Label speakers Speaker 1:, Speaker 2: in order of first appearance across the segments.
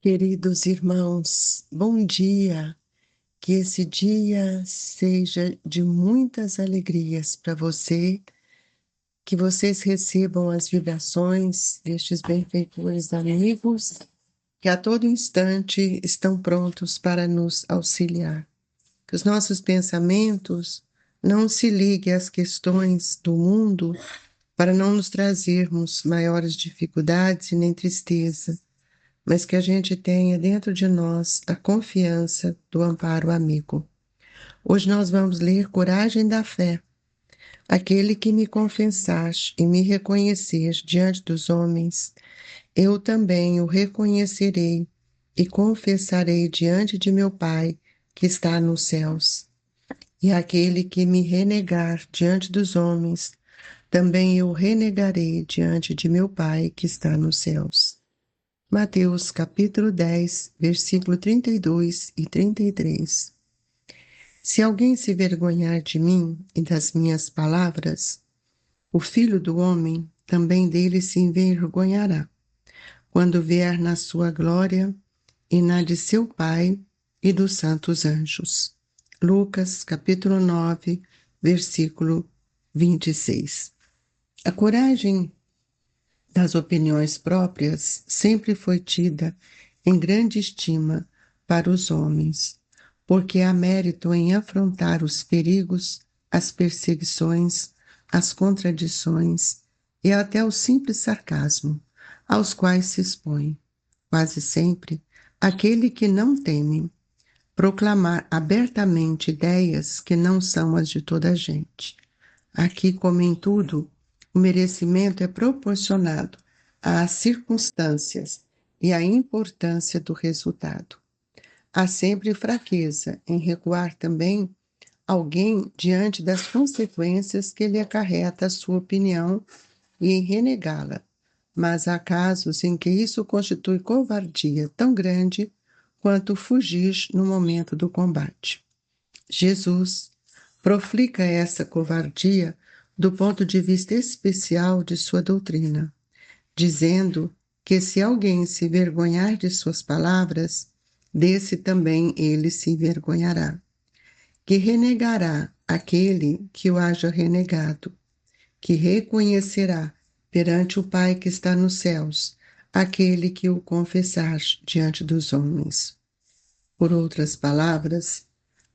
Speaker 1: Queridos irmãos, bom dia. Que esse dia seja de muitas alegrias para você, que vocês recebam as vibrações destes benfeitores amigos que a todo instante estão prontos para nos auxiliar. Que os nossos pensamentos não se liguem às questões do mundo para não nos trazermos maiores dificuldades e nem tristeza, mas que a gente tenha dentro de nós a confiança do amparo amigo. Hoje nós vamos ler Coragem da Fé. Aquele que me confessar e me reconhecer diante dos homens, eu também o reconhecerei e confessarei diante de meu Pai que está nos céus. E aquele que me renegar diante dos homens, também eu renegarei diante de meu Pai que está nos céus. Mateus capítulo 10, versículo 32 e 33. Se alguém se vergonhar de mim e das minhas palavras, o Filho do Homem também dele se envergonhará, quando vier na sua glória e na de seu Pai e dos santos anjos. Lucas capítulo 9, versículo 26. A coragem das opiniões próprias sempre foi tida em grande estima para os homens, porque há mérito em afrontar os perigos, as perseguições, as contradições e até o simples sarcasmo aos quais se expõe, quase sempre, aquele que não teme proclamar abertamente ideias que não são as de toda a gente. Aqui, como em tudo, o merecimento é proporcionado às circunstâncias e à importância do resultado. Há sempre fraqueza em recuar também alguém diante das consequências que lhe acarreta a sua opinião e em renegá-la, mas há casos em que isso constitui covardia tão grande quanto fugir no momento do combate. Jesus proflica essa covardia do ponto de vista especial de sua doutrina, dizendo que se alguém se vergonhar de suas palavras, desse também ele se envergonhará, que renegará aquele que o haja renegado, que reconhecerá perante o Pai que está nos céus aquele que o confessar diante dos homens. Por outras palavras,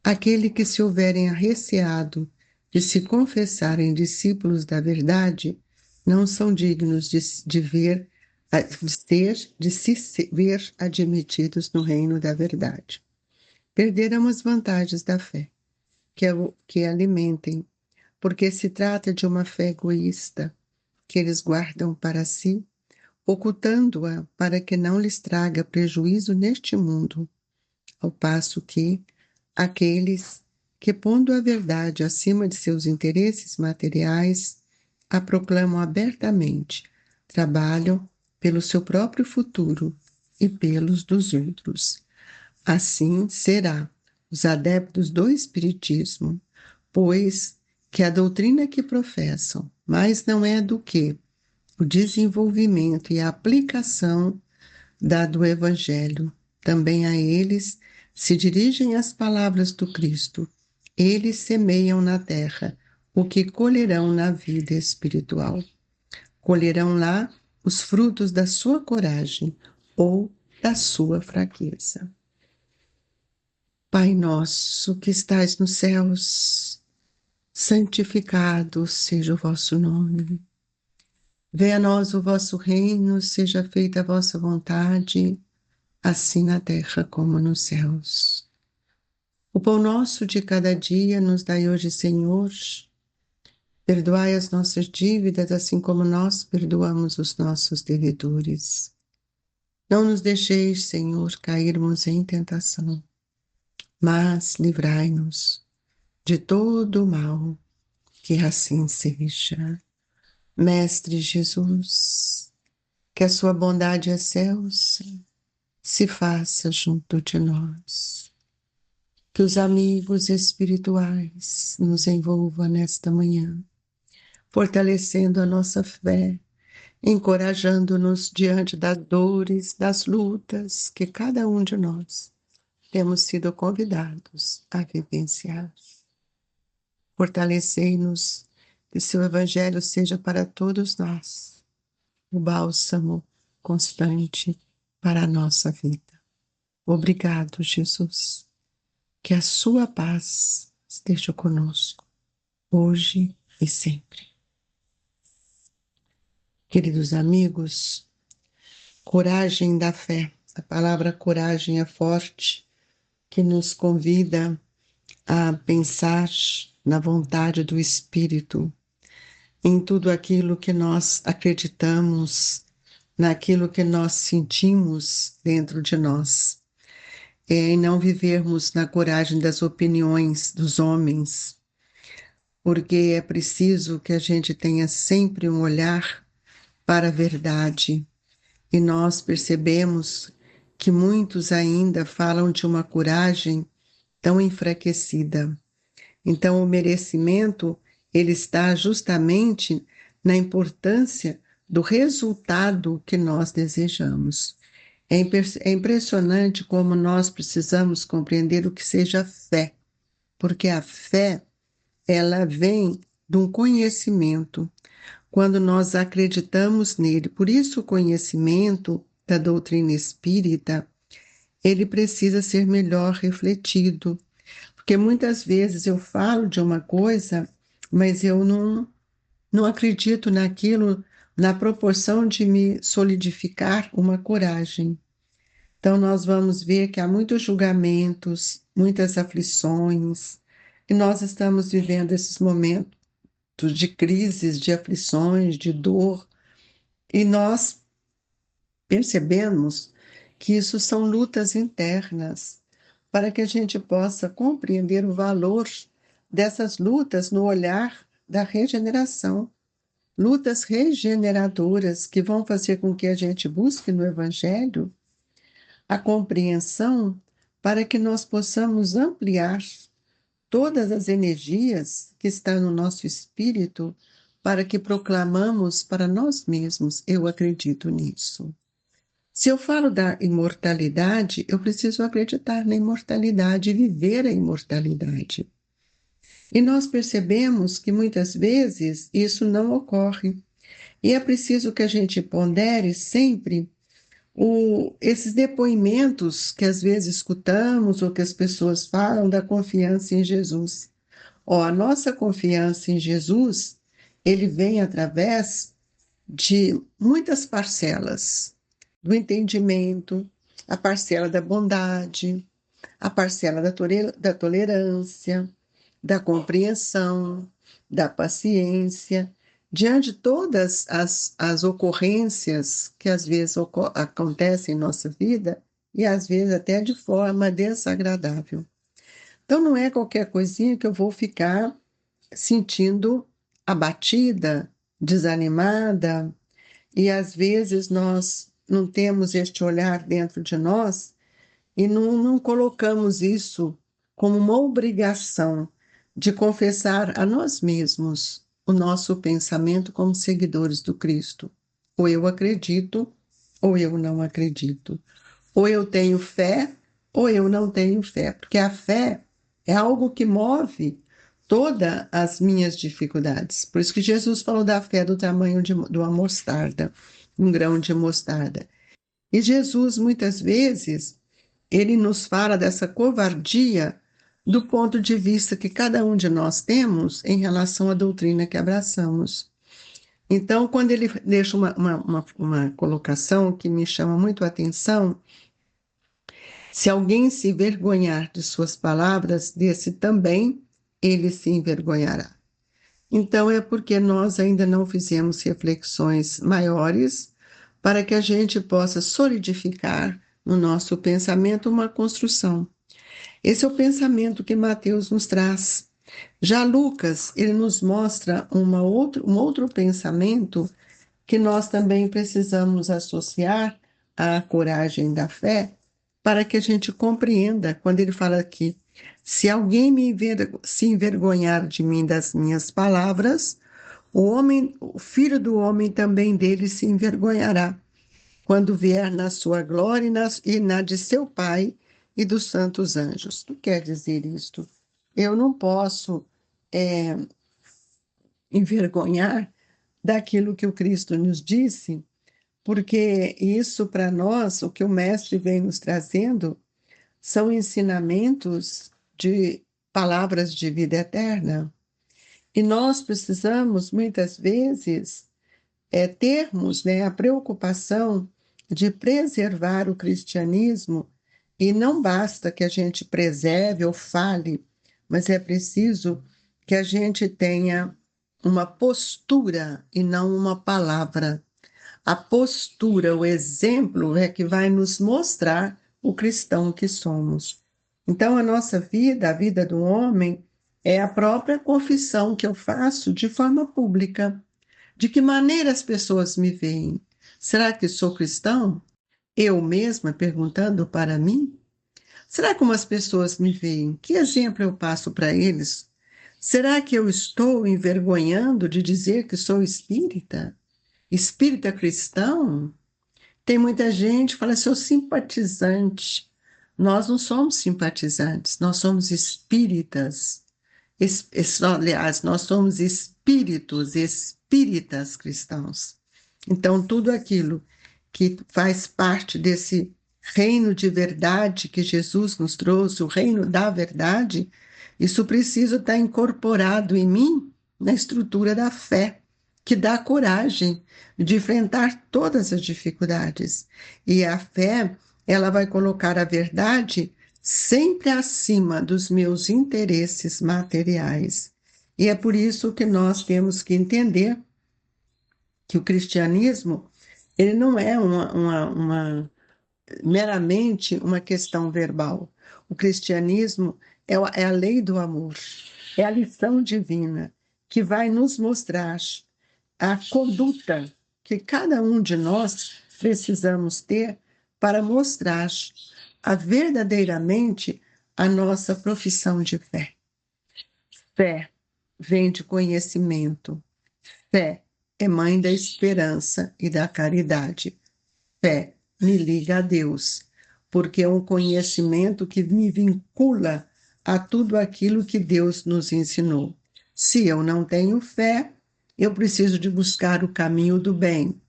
Speaker 1: aquele que se houverem arreceado de se confessarem discípulos da verdade, não são dignos de se ver admitidos no reino da verdade. Perderam as vantagens da fé, que alimentem, porque se trata de uma fé egoísta, que eles guardam para si, ocultando-a para que não lhes traga prejuízo neste mundo, ao passo que aqueles que, pondo a verdade acima de seus interesses materiais, a proclamam abertamente, trabalham pelo seu próprio futuro e pelos dos outros. Assim será os adeptos do Espiritismo, pois que a doutrina que professam mais não é do que o desenvolvimento e a aplicação do Evangelho. Também a eles se dirigem as palavras do Cristo. Eles semeiam na terra o que colherão na vida espiritual. Colherão lá os frutos da sua coragem ou da sua fraqueza. Pai nosso que estais nos céus, santificado seja o vosso nome. Venha a nós o vosso reino, seja feita a vossa vontade, assim na terra como nos céus. O pão nosso de cada dia nos dai hoje, Senhor. Perdoai as nossas dívidas, assim como nós perdoamos os nossos devedores. Não nos deixeis, Senhor, cairmos em tentação, mas livrai-nos de todo o mal, que assim seja. Mestre Jesus, que a sua bondade excelsa se faça junto de nós. Que os amigos espirituais nos envolvam nesta manhã, fortalecendo a nossa fé encorajando-nos diante das dores, das lutas que cada um de nós temos sido convidados a vivenciar. Fortalecei-nos, que seu Evangelho seja para todos nós o bálsamo constante para a nossa vida. Obrigado, Jesus. Que a sua paz esteja conosco, hoje e sempre. Queridos amigos, coragem da fé. A palavra coragem é forte, que nos convida a pensar na vontade do Espírito, em tudo aquilo que nós acreditamos, naquilo que nós sentimos dentro de nós. E não vivermos na coragem das opiniões dos homens, porque é preciso que a gente tenha sempre um olhar para a verdade. E nós percebemos que muitos ainda falam de uma coragem tão enfraquecida. Então, o merecimento, ele está justamente na importância do resultado que nós desejamos. É impressionante como nós precisamos compreender o que seja fé, porque a fé, ela vem de um conhecimento, quando nós acreditamos nele. Por isso, o conhecimento da doutrina espírita, ele precisa ser melhor refletido, porque muitas vezes eu falo de uma coisa, mas eu não acredito naquilo na proporção de me solidificar uma coragem. Então, nós vamos ver que há muitos julgamentos, muitas aflições, e nós estamos vivendo esses momentos de crises, de aflições, de dor, e nós percebemos que isso são lutas internas, para que a gente possa compreender o valor dessas lutas no olhar da regeneração, lutas regeneradoras que vão fazer com que a gente busque no Evangelho a compreensão para que nós possamos ampliar todas as energias que estão no nosso espírito para que proclamamos para nós mesmos, eu acredito nisso. Se eu falo da imortalidade, eu preciso acreditar na imortalidade e viver a imortalidade. E nós percebemos que muitas vezes isso não ocorre. E é preciso que a gente pondere sempre esses depoimentos que às vezes escutamos ou que as pessoas falam da confiança em Jesus. A nossa confiança em Jesus, ele vem através de muitas parcelas do entendimento, a parcela da bondade, a parcela da tolerância, da compreensão, da paciência, diante de todas as ocorrências que às vezes acontecem em nossa vida e às vezes até de forma desagradável. Então, não é qualquer coisinha que eu vou ficar sentindo abatida, desanimada, e às vezes nós não temos este olhar dentro de nós e não colocamos isso como uma obrigação de confessar a nós mesmos o nosso pensamento como seguidores do Cristo. Ou eu acredito, ou eu não acredito. Ou eu tenho fé, ou eu não tenho fé. Porque a fé é algo que move todas as minhas dificuldades. Por isso que Jesus falou da fé do tamanho de uma mostarda, um grão de mostarda. E Jesus, muitas vezes, ele nos fala dessa covardia do ponto de vista que cada um de nós temos em relação à doutrina que abraçamos. Então, quando ele deixa uma colocação que me chama muito a atenção, se alguém se envergonhar de suas palavras, desse também ele se envergonhará. Então, é porque nós ainda não fizemos reflexões maiores para que a gente possa solidificar no nosso pensamento uma construção. Esse é o pensamento que Mateus nos traz. Já Lucas, ele nos mostra um outro pensamento que nós também precisamos associar à coragem da fé, para que a gente compreenda, quando ele fala aqui, se alguém se envergonhar de mim das minhas palavras, o filho do homem também dele se envergonhará, quando vier na sua glória e na de seu Pai e dos santos anjos. O que quer dizer isto? Eu não posso é, envergonhar daquilo que o Cristo nos disse, porque isso para nós, o que o Mestre vem nos trazendo, são ensinamentos de palavras de vida eterna. E nós precisamos, muitas vezes, termos, né, a preocupação de preservar o cristianismo, e não basta que a gente preserve ou fale, mas é preciso que a gente tenha uma postura e não uma palavra. A postura, o exemplo é que vai nos mostrar o cristão que somos. Então, a nossa vida, a vida do homem, é a própria confissão que eu faço de forma pública. De que maneira as pessoas me veem? Será que sou cristão? Eu mesma perguntando para mim? Será como as pessoas me veem? Que exemplo eu passo para eles? Será que eu estou envergonhando de dizer que sou espírita? Espírita cristão? Tem muita gente que fala, sou simpatizante. Nós não somos simpatizantes, nós somos espíritas. Aliás, nós somos espíritos, espíritas cristãos. Então, tudo aquilo que faz parte desse reino de verdade que Jesus nos trouxe, o reino da verdade, isso precisa estar incorporado em mim na estrutura da fé, que dá coragem de enfrentar todas as dificuldades. E a fé, ela vai colocar a verdade sempre acima dos meus interesses materiais. E é por isso que nós temos que entender que o cristianismo ele não é meramente uma questão verbal. O cristianismo é a lei do amor, é a lição divina que vai nos mostrar a conduta que cada um de nós precisamos ter para mostrar verdadeiramente a nossa profissão de fé. Fé vem de conhecimento. Fé é mãe da esperança e da caridade. Fé me liga a Deus, porque é um conhecimento que me vincula a tudo aquilo que Deus nos ensinou. Se eu não tenho fé, eu preciso de buscar o caminho do bem.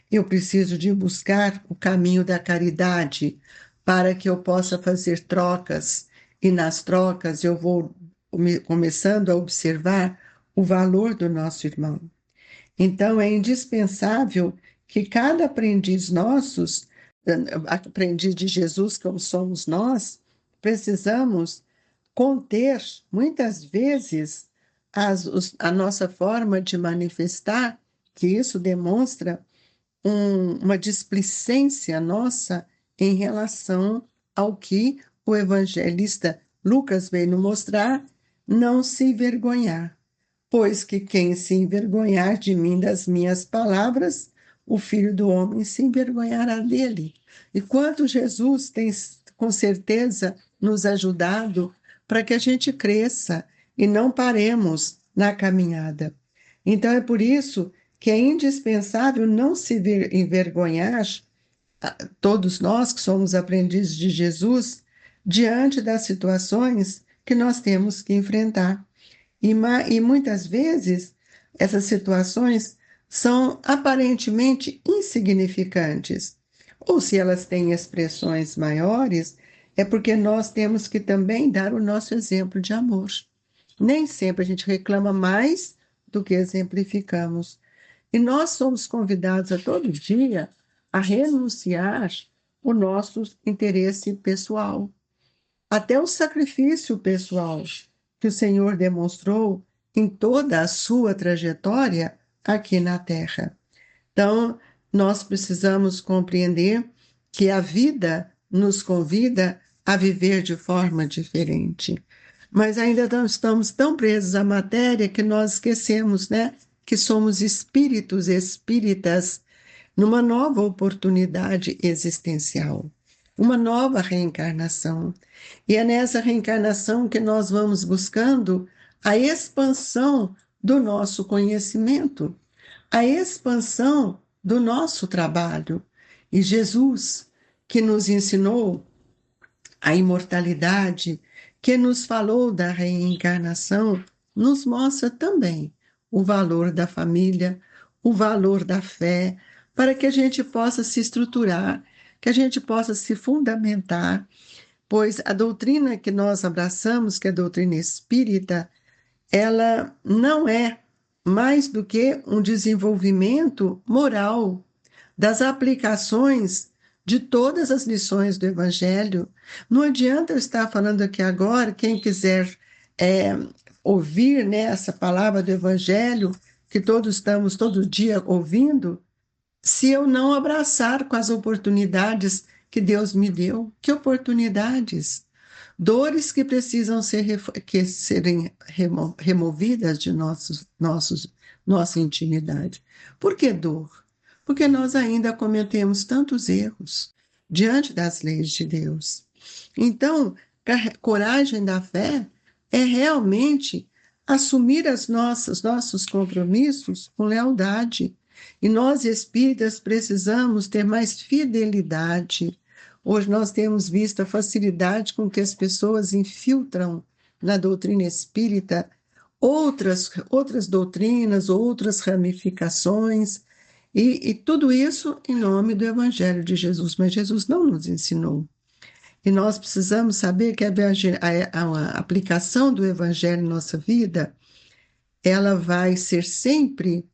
Speaker 1: Eu preciso de buscar o caminho da caridade para que eu possa fazer trocas, e nas trocas eu vou começando a observar o valor do nosso irmão. Então, é indispensável que cada aprendiz nossos, aprendiz de Jesus como somos nós, precisamos conter, muitas vezes, a nossa forma de manifestar, que isso demonstra uma displicência nossa em relação ao que o evangelista Lucas veio nos mostrar, não se envergonhar. Pois que quem se envergonhar de mim, das minhas palavras, o Filho do Homem se envergonhará dele. E quanto Jesus tem, com certeza, nos ajudado para que a gente cresça e não paremos na caminhada. Então, é por isso que é indispensável não se envergonhar, todos nós que somos aprendizes de Jesus, diante das situações que nós temos que enfrentar. E muitas vezes essas situações são aparentemente insignificantes. Ou se elas têm expressões maiores, é porque nós temos que também dar o nosso exemplo de amor. Nem sempre a gente reclama mais do que exemplificamos. E nós somos convidados a todo dia a renunciar o nosso interesse pessoal, até o sacrifício pessoal que o Senhor demonstrou em toda a sua trajetória aqui na Terra. Então, nós precisamos compreender que a vida nos convida a viver de forma diferente. Mas ainda não estamos tão presos à matéria que nós esquecemos, né? Que somos espíritos espíritas numa nova oportunidade existencial, uma nova reencarnação. E é nessa reencarnação que nós vamos buscando a expansão do nosso conhecimento, a expansão do nosso trabalho. E Jesus, que nos ensinou a imortalidade, que nos falou da reencarnação, nos mostra também o valor da família, o valor da fé, para que a gente possa se estruturar, que a gente possa se fundamentar, pois a doutrina que nós abraçamos, que é a doutrina espírita, ela não é mais do que um desenvolvimento moral das aplicações de todas as lições do Evangelho. Não adianta eu estar falando aqui agora, quem quiser é, ouvir, né, essa palavra do Evangelho, que todos estamos todo dia ouvindo, se eu não abraçar com as oportunidades que Deus me deu. Que oportunidades? Dores que precisam serem removidas de nossa intimidade. Por que dor? Porque nós ainda cometemos tantos erros diante das leis de Deus. Então, a coragem da fé é realmente assumir nossos compromissos com lealdade. E nós, espíritas, precisamos ter mais fidelidade. Hoje nós temos visto a facilidade com que as pessoas infiltram na doutrina espírita outras doutrinas, outras ramificações, e tudo isso em nome do Evangelho de Jesus. Mas Jesus não nos ensinou. E nós precisamos saber que a aplicação do Evangelho em nossa vida, ela vai ser sempre,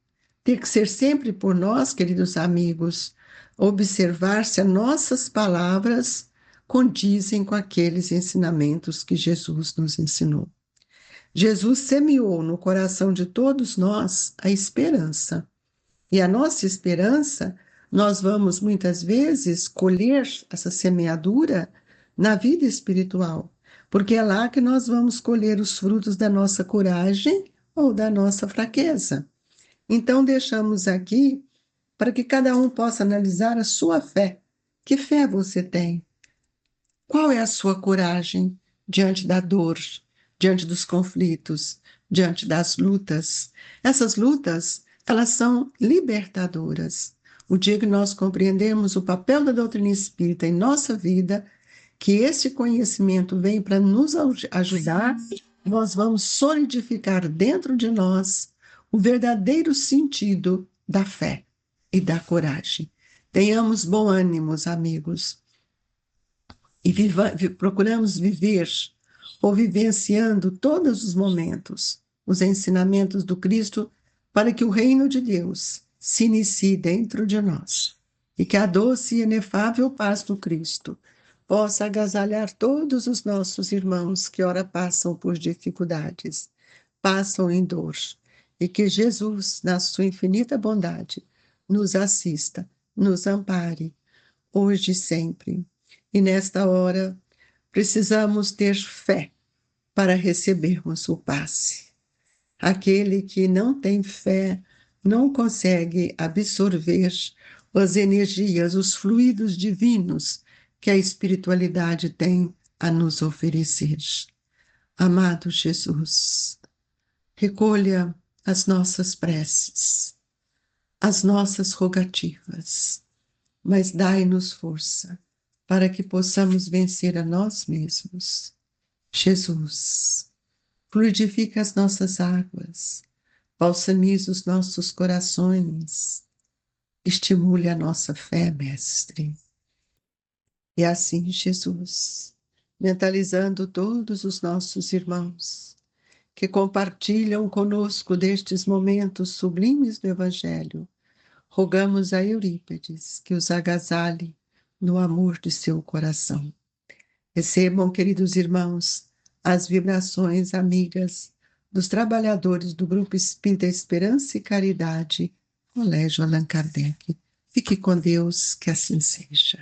Speaker 1: ter que ser sempre por nós, queridos amigos, observar se as nossas palavras condizem com aqueles ensinamentos que Jesus nos ensinou. Jesus semeou no coração de todos nós a esperança. E a nossa esperança, nós vamos muitas vezes colher essa semeadura na vida espiritual, porque é lá que nós vamos colher os frutos da nossa coragem ou da nossa fraqueza. Então, deixamos aqui para que cada um possa analisar a sua fé. Que fé você tem? Qual é a sua coragem diante da dor, diante dos conflitos, diante das lutas? Essas lutas, elas são libertadoras. O dia que nós compreendemos o papel da doutrina espírita em nossa vida, que esse conhecimento vem para nos ajudar, nós vamos solidificar dentro de nós o verdadeiro sentido da fé e da coragem. Tenhamos bom ânimo, amigos, e procuramos viver ou vivenciando todos os momentos os ensinamentos do Cristo para que o reino de Deus se inicie dentro de nós e que a doce e inefável paz do Cristo possa agasalhar todos os nossos irmãos que ora passam por dificuldades, passam em dor, e que Jesus, na sua infinita bondade, nos assista, nos ampare, hoje e sempre. E nesta hora, precisamos ter fé para recebermos o passe. Aquele que não tem fé não consegue absorver as energias, os fluidos divinos que a espiritualidade tem a nos oferecer. Amado Jesus, recolha as nossas preces, as nossas rogativas, mas dai-nos força para que possamos vencer a nós mesmos. Jesus, fluidifica as nossas águas, balsamize os nossos corações, estimule a nossa fé, Mestre. E assim, Jesus, mentalizando todos os nossos irmãos que compartilham conosco destes momentos sublimes do Evangelho, rogamos a Eurípides que os agasalhe no amor de seu coração. Recebam, queridos irmãos, as vibrações amigas dos trabalhadores do Grupo Espírita Esperança e Caridade, Colégio Allan Kardec. Fique com Deus, que assim seja.